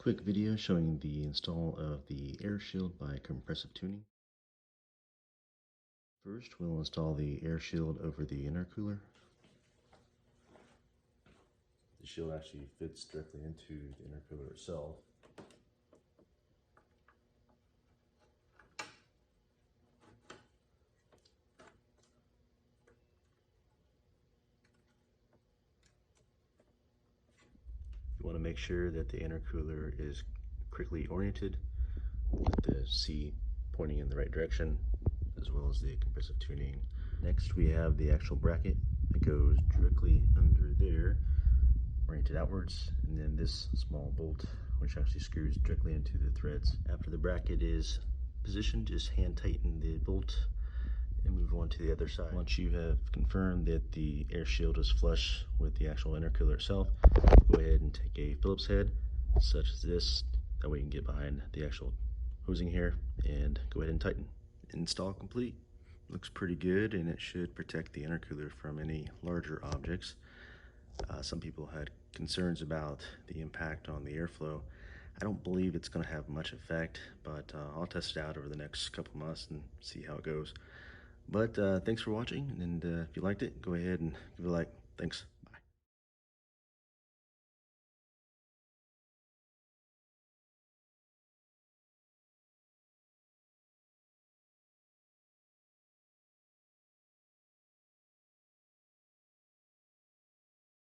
Quick video showing the install of the Airshield by Compressive Tuning. First, we'll install the Airshield over the intercooler. The shield actually fits directly into the intercooler itself. You want to make sure that the intercooler is correctly oriented with the C pointing in the right direction, as well as the compressive tuning. Next, we have the actual bracket that goes directly under there, oriented outwards, and then this small bolt which actually screws directly into the threads. After the bracket is positioned, just hand tighten the bolt and move on to the other side. Once you have confirmed that the air shield is flush with the actual intercooler itself, go ahead and take a Phillips head such as this, that way you can get behind the actual hosing here and go ahead and tighten. Install complete. Looks pretty good, and it should protect the intercooler from any larger objects. Some people had concerns about the impact on the airflow. I don't believe it's going to have much effect, but I'll test it out over the next couple months and see how it goes. But thanks for watching, and if you liked it, go ahead and give it a like. Thanks.